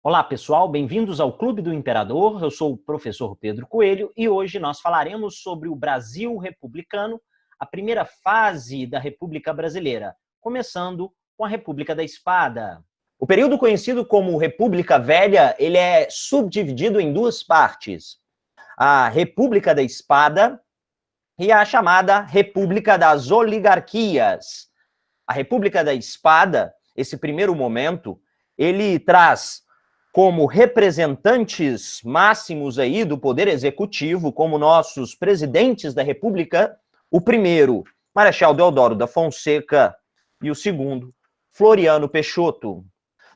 Olá, pessoal, bem-vindos ao Clube do Imperador. Eu sou o professor Pedro Coelho e hoje nós falaremos sobre o Brasil republicano, a primeira fase da República Brasileira, começando com a República da Espada. O período conhecido como República Velha, ele é subdividido em duas partes: a República da Espada e a chamada República das Oligarquias. A República da Espada, esse primeiro momento, ele traz como representantes máximos aí do poder executivo, como nossos presidentes da República, o primeiro, Marechal Deodoro da Fonseca, e o segundo, Floriano Peixoto.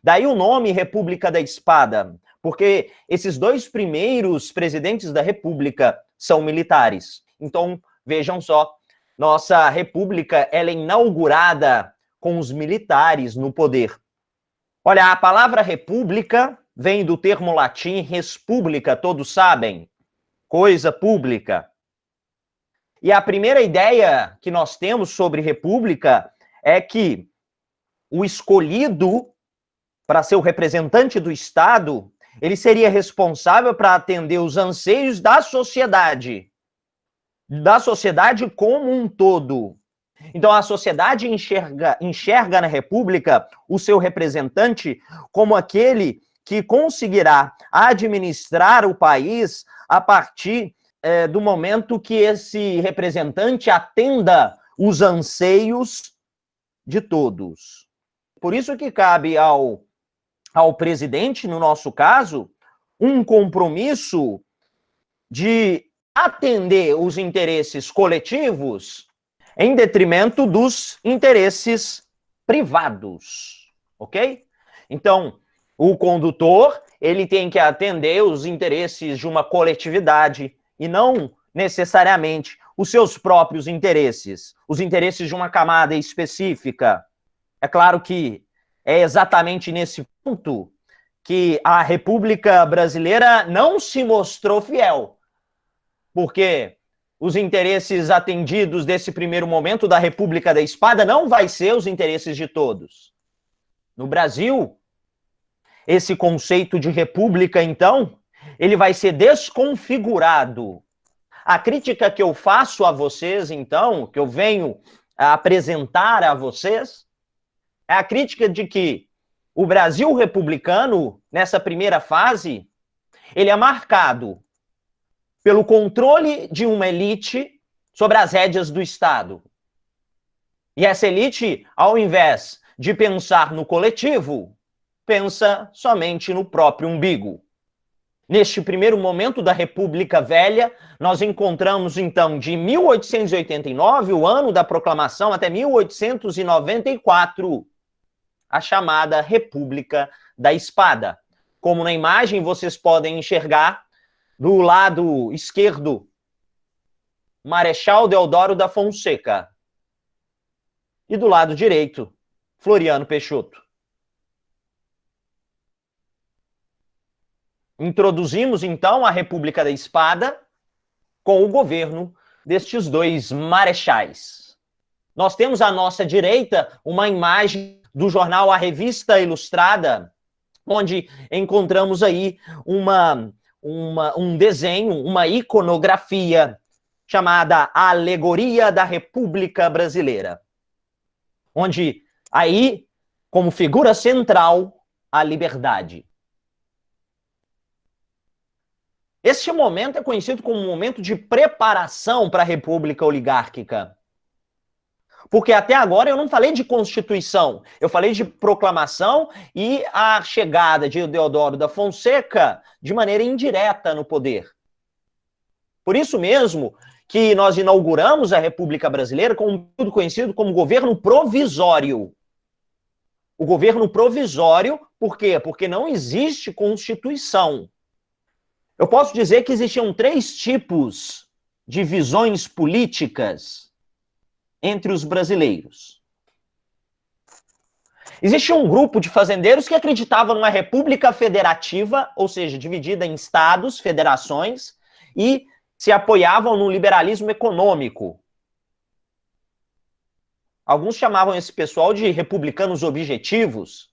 Daí o nome República da Espada, porque esses dois primeiros presidentes da República são militares. Então, vejam só, nossa República ela é inaugurada com os militares no poder. Olha, a palavra república vem do termo latim res publica, todos sabem, coisa pública. E a primeira ideia que nós temos sobre república é que o escolhido para ser o representante do Estado, ele seria responsável para atender os anseios da sociedade como um todo. Então, a sociedade enxerga na República o seu representante como aquele que conseguirá administrar o país a partir do momento que esse representante atenda os anseios de todos. Por isso que cabe ao presidente, no nosso caso, um compromisso de atender os interesses coletivos em detrimento dos interesses privados, ok? Então, o condutor, ele tem que atender os interesses de uma coletividade e não necessariamente os seus próprios interesses, os interesses de uma camada específica. É claro que é exatamente nesse ponto que a República Brasileira não se mostrou fiel, porque os interesses atendidos desse primeiro momento da República da Espada não vai ser os interesses de todos. No Brasil, esse conceito de república, então, ele vai ser desconfigurado. A crítica que eu faço a vocês, então, que eu venho a apresentar a vocês, é a crítica de que o Brasil republicano, nessa primeira fase, ele é marcado pelo controle de uma elite sobre as rédeas do Estado. E essa elite, ao invés de pensar no coletivo, pensa somente no próprio umbigo. Neste primeiro momento da República Velha, nós encontramos, então, de 1889, o ano da proclamação, até 1894, a chamada República da Espada. Como na imagem vocês podem enxergar, do lado esquerdo, Marechal Deodoro da Fonseca. E do lado direito, Floriano Peixoto. Introduzimos, então, a República da Espada com o governo destes dois marechais. Nós temos à nossa direita uma imagem do jornal A Revista Ilustrada, onde encontramos aí um desenho, uma iconografia chamada Alegoria da República Brasileira, onde aí, como figura central, a liberdade. Este momento é conhecido como um momento de preparação para a República Oligárquica. Porque até agora eu não falei de Constituição, eu falei de proclamação e a chegada de Deodoro da Fonseca de maneira indireta no poder. Por isso mesmo que nós inauguramos a República Brasileira com tudo conhecido como governo provisório. O governo provisório, por quê? Porque não existe Constituição. Eu posso dizer que existiam três tipos de visões políticas entre os brasileiros. Existia um grupo de fazendeiros que acreditavam numa república federativa, ou seja, dividida em estados, federações, e se apoiavam no liberalismo econômico. Alguns chamavam esse pessoal de republicanos objetivos.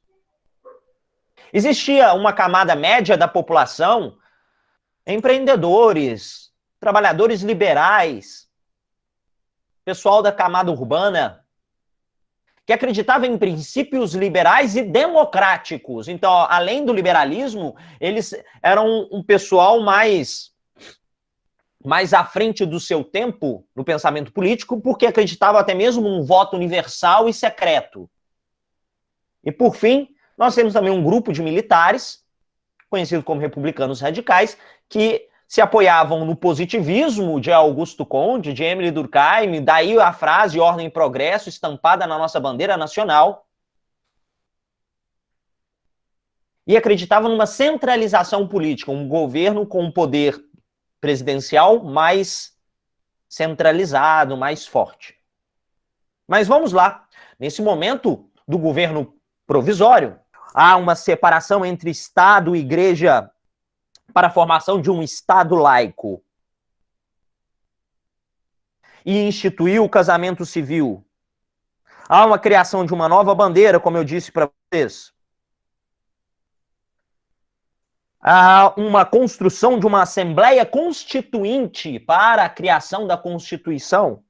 Existia uma camada média da população, empreendedores, trabalhadores liberais, pessoal da camada urbana, que acreditava em princípios liberais e democráticos. Então, além do liberalismo, eles eram um pessoal mais à frente do seu tempo no pensamento político, porque acreditavam até mesmo num voto universal e secreto. E, por fim, nós temos também um grupo de militares, conhecido como republicanos radicais, que se apoiavam no positivismo de Augusto Conde, de Emile Durkheim, daí a frase ordem e progresso estampada na nossa bandeira nacional, e acreditavam numa centralização política, um governo com um poder presidencial mais centralizado, mais forte. Mas vamos lá. Nesse momento do governo provisório, há uma separação entre Estado e Igreja para a formação de um Estado laico. E instituiu o casamento civil. Há uma criação de uma nova bandeira, como eu disse para vocês. Há uma construção de uma Assembleia Constituinte para a criação da Constituição.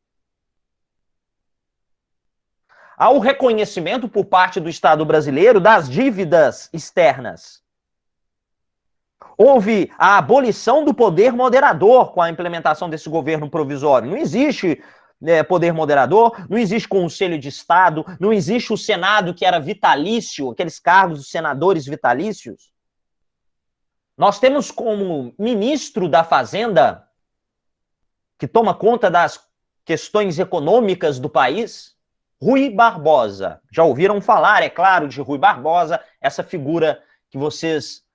Há o reconhecimento por parte do Estado brasileiro das dívidas externas. Houve a abolição do poder moderador com a implementação desse governo provisório. Não existe poder moderador, não existe Conselho de Estado, não existe o Senado que era vitalício, aqueles cargos dos senadores vitalícios. Nós temos como ministro da Fazenda, que toma conta das questões econômicas do país, Rui Barbosa. Já ouviram falar, é claro, de Rui Barbosa, essa figura que vocês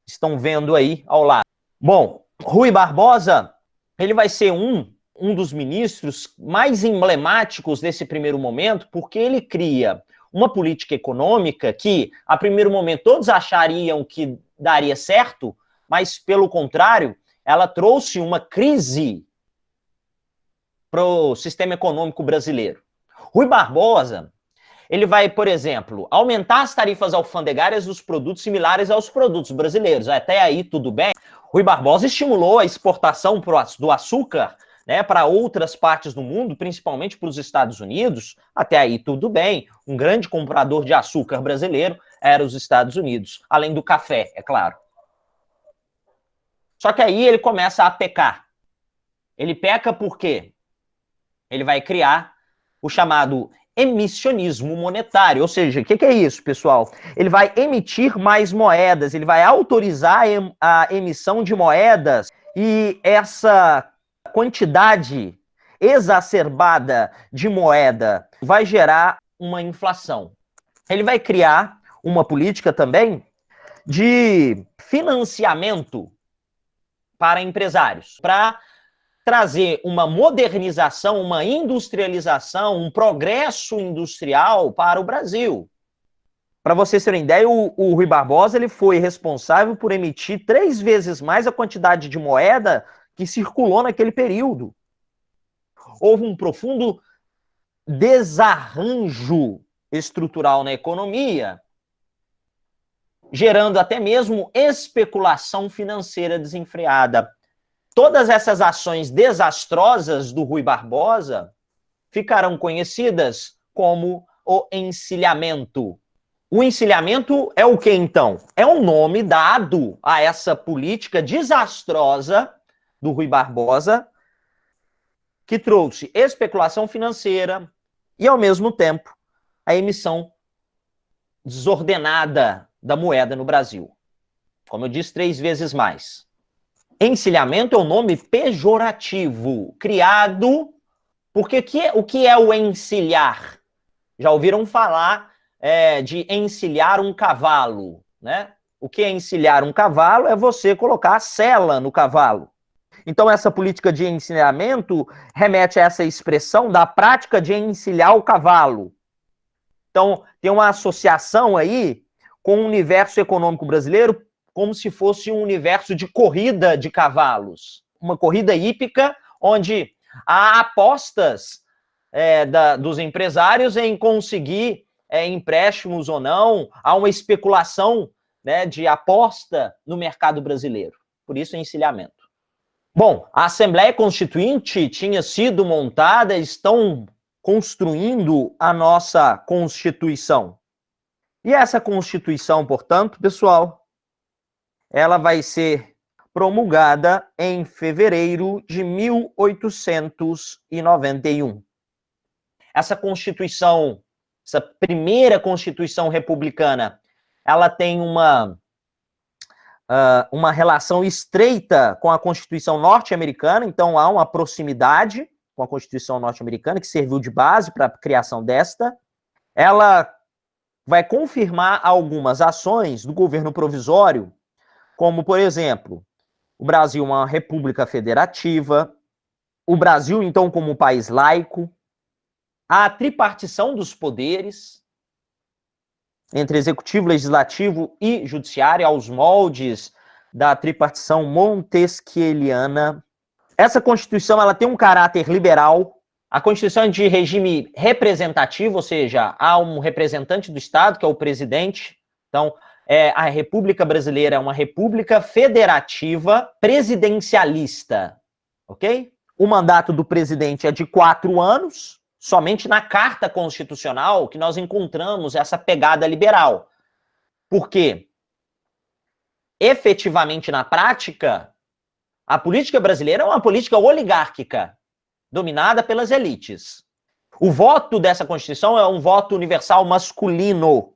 estão vendo aí ao lado. Bom, Rui Barbosa, ele vai ser um dos ministros mais emblemáticos desse primeiro momento, porque ele cria uma política econômica que, a primeiro momento, todos achariam que daria certo, mas, pelo contrário, ela trouxe uma crise para o sistema econômico brasileiro. Rui Barbosa, ele vai, por exemplo, aumentar as tarifas alfandegárias dos produtos similares aos produtos brasileiros. Até aí, tudo bem. Rui Barbosa estimulou a exportação do açúcar, né, para outras partes do mundo, principalmente para os Estados Unidos. Até aí, tudo bem. Um grande comprador de açúcar brasileiro era os Estados Unidos, além do café, é claro. Só que aí ele começa a pecar. Ele peca por quê? Ele vai criar o chamado emissionismo monetário. Ou seja, o que é isso, pessoal? Ele vai emitir mais moedas, ele vai autorizar a emissão de moedas, e essa quantidade exacerbada de moeda vai gerar uma inflação. Ele vai criar uma política também de financiamento para empresários, para trazer uma modernização, uma industrialização, um progresso industrial para o Brasil. Para vocês terem ideia, o Rui Barbosa ele foi responsável por emitir 3 vezes mais a quantidade de moeda que circulou naquele período. Houve um profundo desarranjo estrutural na economia, gerando até mesmo especulação financeira desenfreada. Todas essas ações desastrosas do Rui Barbosa ficarão conhecidas como o encilhamento. O encilhamento é o que, então? É um nome dado a essa política desastrosa do Rui Barbosa, que trouxe especulação financeira e, ao mesmo tempo, a emissão desordenada da moeda no Brasil. Como eu disse, 3 vezes mais. Encilhamento é um nome pejorativo, criado porque o que é o encilhar? Já ouviram falar de encilhar um cavalo, né? O que é encilhar um cavalo é você colocar a sela no cavalo. Então, essa política de encilhamento remete a essa expressão da prática de encilhar o cavalo. Então, tem uma associação aí com o universo econômico brasileiro, como se fosse um universo de corrida de cavalos. Uma corrida hípica, onde há apostas dos empresários em conseguir empréstimos ou não, há uma especulação né, de aposta no mercado brasileiro. Por isso, encilhamento. Bom, a Assembleia Constituinte tinha sido montada, estão construindo a nossa Constituição. E essa Constituição, portanto, pessoal, ela vai ser promulgada em fevereiro de 1891. Essa Constituição, essa primeira Constituição republicana, ela tem uma relação estreita com a Constituição norte-americana, então há uma proximidade com a Constituição norte-americana, que serviu de base para a criação desta. Ela vai confirmar algumas ações do governo provisório, como, por exemplo, o Brasil é uma república federativa, o Brasil, então, como um país laico, a tripartição dos poderes, entre executivo, legislativo e judiciário, aos moldes da tripartição montesquieliana. Essa Constituição ela tem um caráter liberal. A Constituição é de regime representativo, ou seja, há um representante do Estado, que é o presidente. Então, a República Brasileira é uma república federativa presidencialista, ok? O mandato do presidente é de 4 anos. Somente na Carta Constitucional que nós encontramos essa pegada liberal. Por quê? Efetivamente, na prática, a política brasileira é uma política oligárquica, dominada pelas elites. O voto dessa Constituição é um voto universal masculino.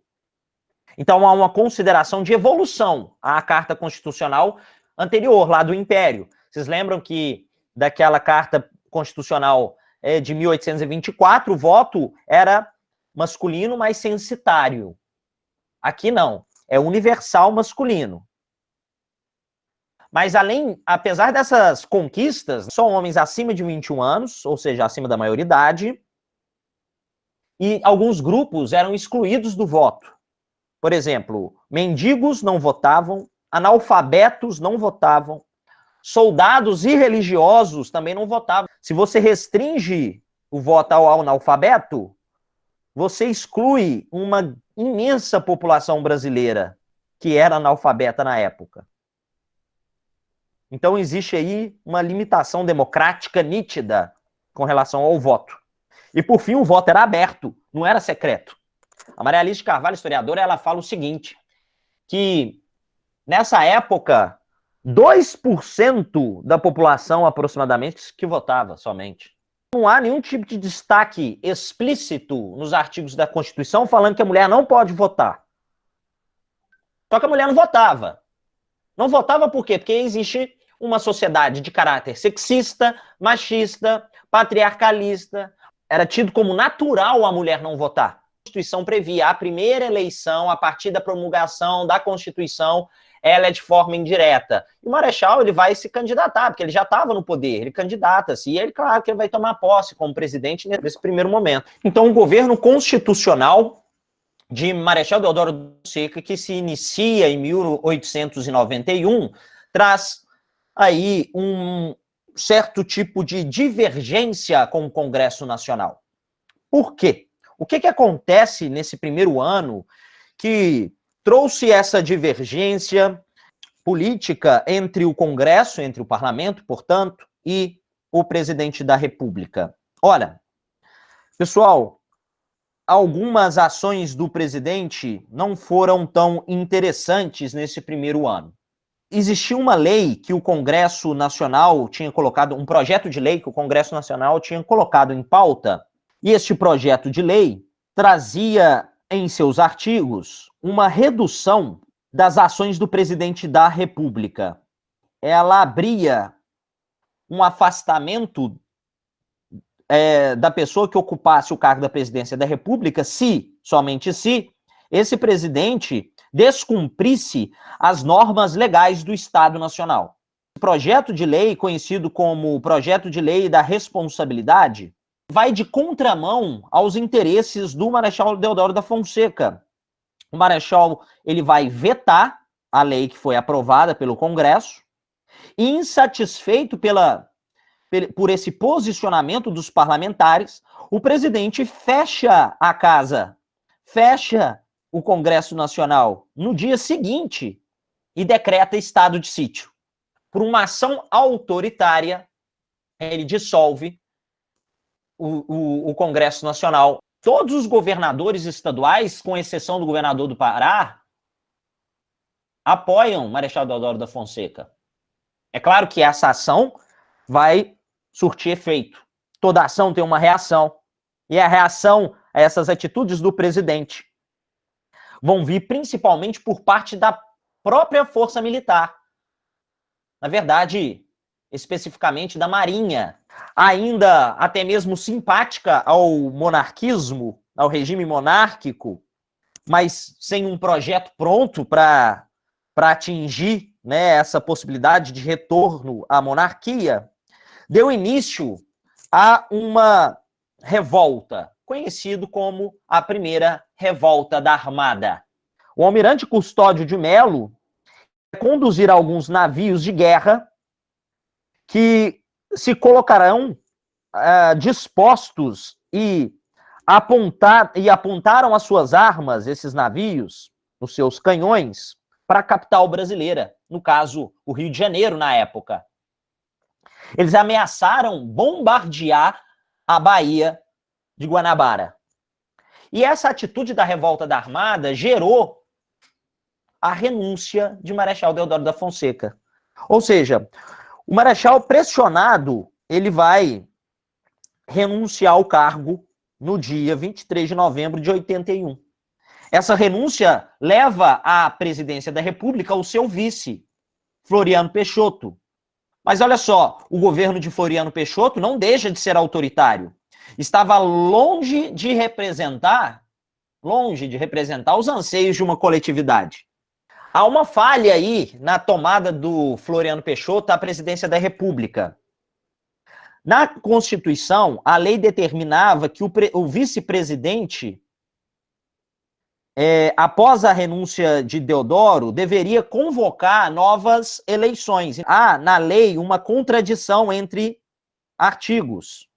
Então, há uma consideração de evolução à Carta Constitucional anterior, lá do Império. Vocês lembram que daquela Carta Constitucional de 1824, o voto era masculino, mas censitário. Aqui não, é universal masculino. Mas apesar dessas conquistas, só homens acima de 21 anos, ou seja, acima da maioridade, e alguns grupos eram excluídos do voto. Por exemplo, mendigos não votavam, analfabetos não votavam, soldados e religiosos também não votavam. Se você restringe o voto ao analfabeto, você exclui uma imensa população brasileira que era analfabeta na época. Então existe aí uma limitação democrática nítida com relação ao voto. E por fim, o voto era aberto, não era secreto. A Maria Alice de Carvalho, historiadora, ela fala o seguinte, que nessa época 2% da população, aproximadamente, que votava somente. Não há nenhum tipo de destaque explícito nos artigos da Constituição falando que a mulher não pode votar. Só que a mulher não votava. Não votava por quê? Porque existe uma sociedade de caráter sexista, machista, patriarcalista. Era tido como natural a mulher não votar. A Constituição previa a primeira eleição, a partir da promulgação da Constituição, ela é de forma indireta. E o Marechal, ele vai se candidatar, porque ele já estava no poder, ele candidata-se, e ele, claro, que ele vai tomar posse como presidente nesse primeiro momento. Então, o governo constitucional de Marechal Deodoro Fonseca, que se inicia em 1891, traz aí um certo tipo de divergência com o Congresso Nacional. Por quê? O que acontece nesse primeiro ano que trouxe essa divergência política entre o Congresso, entre o Parlamento, portanto, e o presidente da República? Olha, pessoal, algumas ações do presidente não foram tão interessantes nesse primeiro ano. Existia uma lei que o Congresso Nacional tinha colocado, um projeto de lei que o Congresso Nacional tinha colocado em pauta, e este projeto de lei trazia em seus artigos uma redução das ações do presidente da República. Ela abria um afastamento da pessoa que ocupasse o cargo da presidência da República, somente se, esse presidente descumprisse as normas legais do Estado Nacional. O projeto de lei, conhecido como Projeto de Lei da Responsabilidade, vai de contramão aos interesses do Marechal Deodoro da Fonseca. O Marechal, ele vai vetar a lei que foi aprovada pelo Congresso, e insatisfeito por esse posicionamento dos parlamentares, o presidente fecha a casa, fecha o Congresso Nacional no dia seguinte e decreta estado de sítio. Por uma ação autoritária, ele dissolve o Congresso Nacional. Todos os governadores estaduais, com exceção do governador do Pará, apoiam Marechal Deodoro da Fonseca. É claro que essa ação vai surtir efeito. Toda ação tem uma reação. E a reação a essas atitudes do presidente vão vir principalmente por parte da própria força militar. Na verdade, especificamente da Marinha, ainda até mesmo simpática ao monarquismo, ao regime monárquico, mas sem um projeto pronto para atingir, né, essa possibilidade de retorno à monarquia, deu início a uma revolta, conhecido como a primeira revolta da Armada. O almirante Custódio de Melo conduzir alguns navios de guerra que se colocarão dispostos e apontaram as suas armas, esses navios, os seus canhões, para a capital brasileira, no caso, o Rio de Janeiro, na época. Eles ameaçaram bombardear a Baía de Guanabara. E essa atitude da revolta da Armada gerou a renúncia de Marechal Deodoro da Fonseca. Ou seja, o Marechal, pressionado, ele vai renunciar ao cargo no dia 23 de novembro de 81. Essa renúncia leva à presidência da República o seu vice, Floriano Peixoto. Mas olha só, o governo de Floriano Peixoto não deixa de ser autoritário. Estava longe de representar os anseios de uma coletividade. Há uma falha aí na tomada do Floriano Peixoto à presidência da República. Na Constituição, a lei determinava que o vice-presidente, após a renúncia de Deodoro, deveria convocar novas eleições. Há, na lei, uma contradição entre artigos.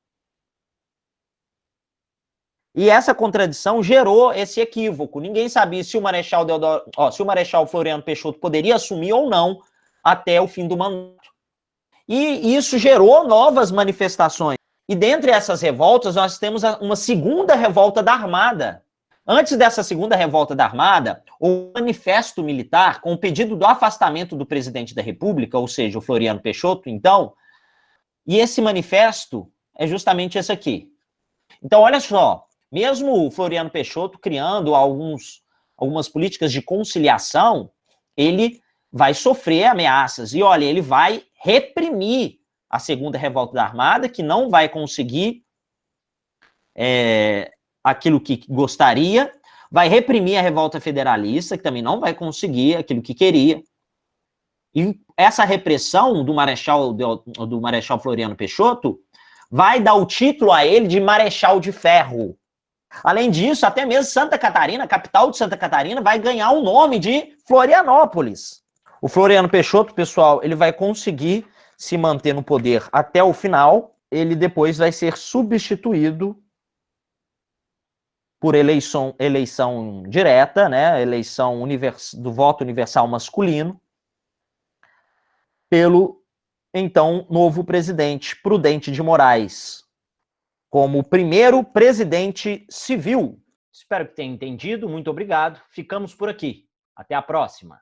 E essa contradição gerou esse equívoco. Ninguém sabia se o Marechal Floriano Peixoto poderia assumir ou não até o fim do mandato. E isso gerou novas manifestações. E dentre essas revoltas, nós temos uma segunda revolta da Armada. Antes dessa segunda revolta da Armada, o manifesto militar, com o pedido do afastamento do presidente da República, ou seja, o Floriano Peixoto, então, e esse manifesto é justamente esse aqui. Então, olha só, mesmo o Floriano Peixoto criando algumas políticas de conciliação, ele vai sofrer ameaças. E olha, ele vai reprimir a segunda revolta da Armada, que não vai conseguir aquilo que gostaria, vai reprimir a revolta federalista, que também não vai conseguir aquilo que queria. E essa repressão do Marechal Floriano Peixoto vai dar o título a ele de Marechal de Ferro. Além disso, até mesmo Santa Catarina, a capital de Santa Catarina, vai ganhar o nome de Florianópolis. O Floriano Peixoto, pessoal, ele vai conseguir se manter no poder até o final. Ele depois vai ser substituído por eleição direta, né? Eleição do voto universal masculino, pelo então novo presidente Prudente de Moraes, como o primeiro presidente civil. Espero que tenha entendido. Muito obrigado. Ficamos por aqui. Até a próxima.